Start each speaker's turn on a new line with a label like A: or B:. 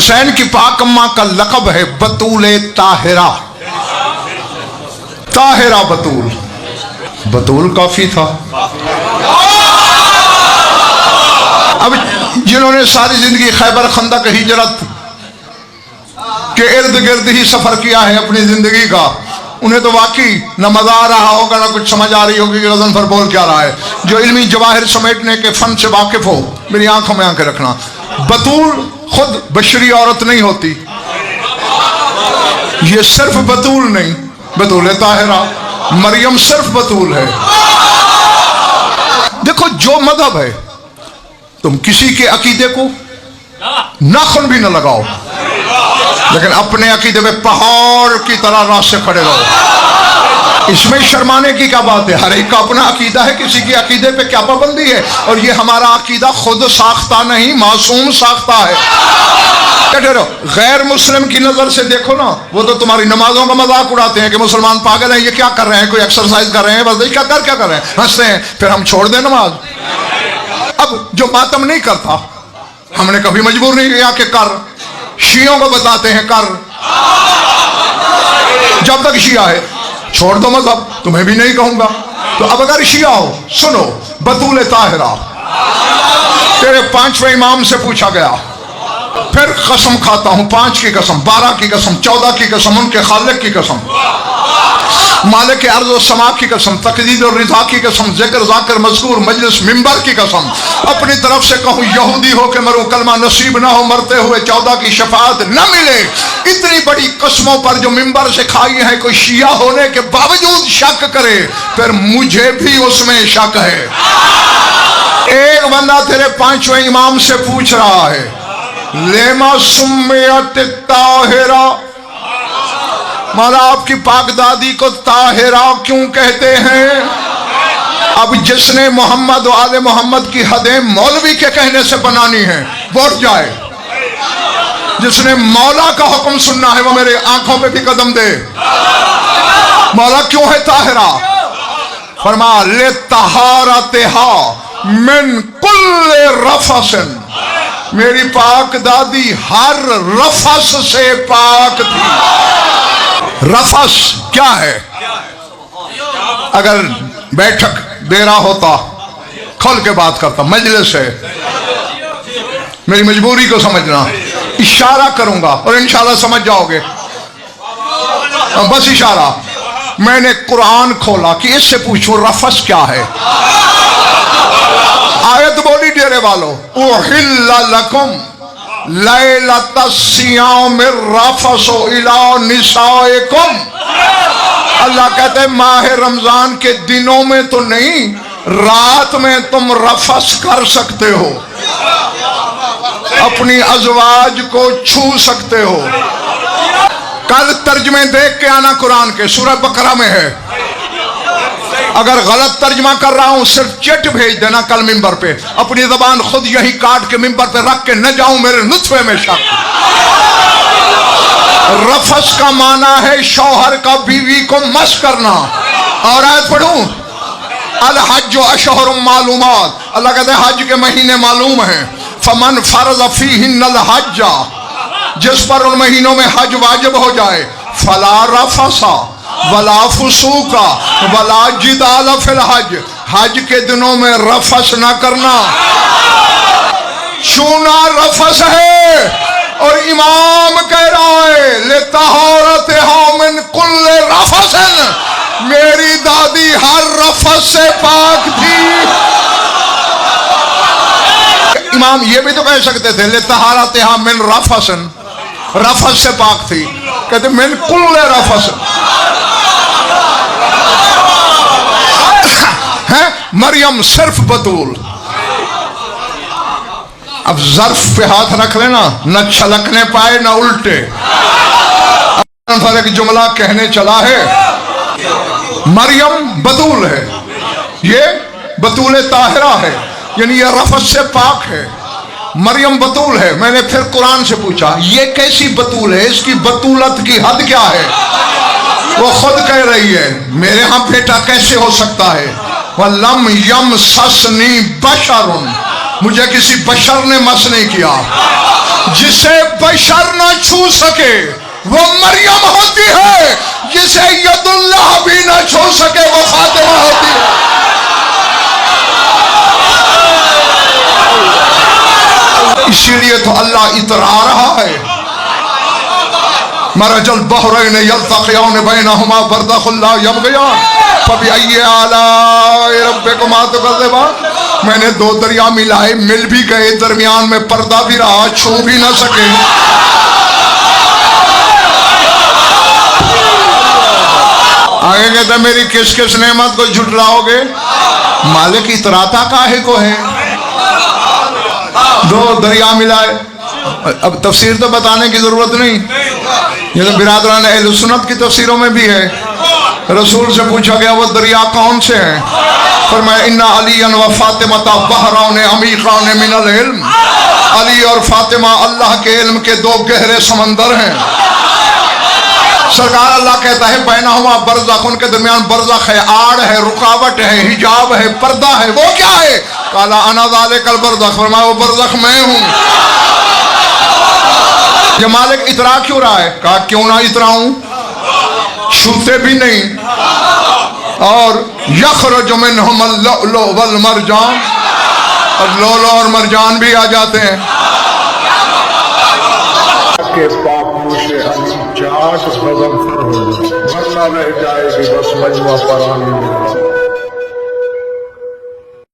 A: حسین کی پاک اماں کا لقب ہے بطول طاہرہ. طاہرہ بطول. بطول کافی تھا. اب جنہوں نے ساری زندگی خیبر خندق ہجرت کے ارد گرد ہی سفر کیا ہے اپنی زندگی کا، انہیں تو واقعی نہ مزہ آ رہا ہوگا نہ کچھ سمجھ آ رہی ہوگی کہ غضنفر بول کیا رہا ہے. جو علمی جواہر سمیٹنے کے فن سے واقف ہو میری آنکھوں میں آنکھیں رکھنا. بطول خود بشری عورت نہیں ہوتی. یہ صرف بطول نہیں، بطول طاہرہ. مریم صرف بطول ہے. دیکھو جو مذہب ہے، تم کسی کے عقیدے کو ناخن بھی نہ لگاؤ، لیکن اپنے عقیدے میں پہاڑ کی طرح راہ سے کھڑے رہو. اس میں شرمانے کی کیا بات ہے؟ ہر ایک کا اپنا عقیدہ ہے، کسی کے عقیدے پہ کیا پابندی ہے؟ اور یہ ہمارا عقیدہ خود ساختہ نہیں، معصوم ساختہ ہے. غیر مسلم کی نظر سے دیکھو نا، وہ تو تمہاری نمازوں کا مذاق اڑاتے ہیں کہ مسلمان پاگل ہیں، یہ کیا کر رہے ہیں، کوئی ایکسرسائز کر رہے ہیں، بس کیا کر رہے ہیں، ہنستے ہیں. پھر ہم چھوڑ دیں نماز. اب جو ماتم نہیں کرتا ہم نے کبھی مجبور نہیں کیا کہ کر. شیعوں کو بتاتے ہیں کر. جب تک شیعہ ہے چھوڑ دو مذہب، تمہیں بھی نہیں کہوں گا. تو اب اگر شیعہ ہو سنو، بطول طاہرہ تیرے 5ویں امام سے پوچھا گیا، پھر قسم کھاتا ہوں 5 کی قسم، 12 کی قسم، 14 کی قسم، ان کے خالق کی قسم، مالک ارض و سما کی قسم، تقدیر اور رضا کی قسم، ذکر ذاکر مذکور مجلس منبر کی قسم، اپنی طرف سے کہوں یہودی ہو کے مروں کلمہ نصیب نہ ہو، مرتے ہوئے 14 کی شفاعت نہ ملے. اتنی بڑی قسموں پر جو منبر سے کھائی ہے، کوئی شیعہ ہونے کے باوجود شک کرے، پھر مجھے بھی اس میں شک ہے. ایک بندہ تیرے 5ویں امام سے پوچھ رہا ہے، لیما سمیت طاہرہ، مولا آپ کی پاک دادی کو طاہرہ کیوں کہتے ہیں؟ اب جس نے محمد و آل محمد کی حدیں مولوی کے کہنے سے بنانی ہیں وہ اٹھ جائے. جس نے مولا کا حکم سننا ہے وہ میرے آنکھوں پہ بھی قدم دے. مولا کیوں ہے طاہرہ؟ فرما لطہارتہا من کل رفث، میری پاک دادی ہر رفث سے پاک تھی. رفث کیا ہے؟ اگر بیٹھک دے رہا ہوتا کھول کے بات کرتا، مجلس ہے، میری مجبوری کو سمجھنا. اشارہ کروں گا اور انشاءاللہ سمجھ جاؤ گے، بس اشارہ. میں نے قرآن کھولا کہ اس سے پوچھو رفث کیا ہے. آیت بولی ڈیرے والو، احل لکم لیلۃ الصیام الرفث الی نسائکم. اللہ کہتے ہیں ماہ رمضان کے دنوں میں تو نہیں، رات میں تم رفث کر سکتے ہو، اپنی ازواج کو چھو سکتے ہو. کل ترجمے دیکھ کے آنا قرآن کے، سورہ بقرہ میں ہے. اگر غلط ترجمہ کر رہا ہوں صرف چٹ بھیج دینا کل ممبر پہ. اپنی زبان خود یہی کاٹ کے ممبر پہ رکھ کے نہ جاؤں میرے نطفے میں شک. رفث کا معنی ہے شوہر کا بیوی کو مس کرنا. اور آیت پڑھوں، الحج اشہر معلومات، اللہ کہتے ہیں حج کے مہینے معلوم ہیں. فمن فرض فیہن الحج، جس پر ان مہینوں میں حج واجب ہو جائے، فلا رفث ولا فسوق ولا جدال فی الحج، حج کے دنوں میں رفث نہ کرنا. چھونا رفث ہے. اور امام کہہ رہا ہے لطہارتہا من کل رفث، میری دادی ہر رفث سے پاک تھی. امام یہ بھی تو کہہ سکتے تھے لطہارتہا من رفث، رفث سے پاک تھی. کہتے من کل رفث. مریم صرف بطول. اب ظرف پہ ہاتھ رکھ لینا، نہ چھلکنے پائے نہ الٹے. ایک جملہ کہنے چلا ہے، مریم بطول ہے، یہ بطول طاہرہ ہے، یعنی یہ رفث سے پاک ہے. مریم بطول ہے. میں نے پھر قرآن سے پوچھا یہ کیسی بطول ہے، اس کی بطولت کی حد کیا ہے؟ وہ خود کہہ رہی ہے میرے ہاں بیٹا کیسے ہو سکتا ہے؟ وَلَمْ يَمْسَسْنِي بَشَرٌ، مجھے کسی بشر نے مس نہیں کیا. جسے بشر نہ چھو سکے وہ مریم ہوتی ہے، جسے ید اللہ بھی نہ چھو سکے وہ فاطمہ ہوتی ہے۔ اسی لیے تو اللہ اترا رہا ہے، مرج البحرین یلتقیان بینہما برزخ لا یبغیان فبأی آلاء ربکما تکذبان۔ میں نے دو دریا ملائے، مل بھی گئے، درمیان میں پردہ بھی رہا، چھو بھی نہ سکے۔ آگے کہتا ہے میری کس کس نعمت کو جھٹلاؤ گے؟ مالک اتراتا کاہے کو ہے؟ دو دریا ملائے، اب تفسیر تو بتانے کی ضرورت نہیں، یہ تو برادران اہل سنت کی تفسیروں میں بھی ہے۔ رسول سے پوچھا گیا وہ دریا کون سے ہیں؟ فرمایا ان علی و فاطمہ بحران عمیقان من العلم، علی اور فاطمہ اللہ کے علم کے دو گہرے سمندر ہیں۔ سرکار اللہ کہتا ہے بینہما برزخ، ان کے درمیان برزخ ہے، آڑ ہے، رکاوٹ ہے، حجاب ہے، پردہ ہے۔ وہ کیا ہے؟ قال انا ذالک البرزخ، فرمایا وہ برزخ میں ہوں۔ یہ مالک اترا کیوں رہا ہے؟ کہا کیوں نہ اتراؤں، چھوتے بھی نہیں۔ اور یخرج منہم اللؤلؤ والمرجان، اور لولو اور مرجان بھی آ جاتے ہیں۔
B: کے پاپوں سے چاٹ غضب ہو جائے، ورنہ رہ جائے گی بس مجمع پرانی میں۔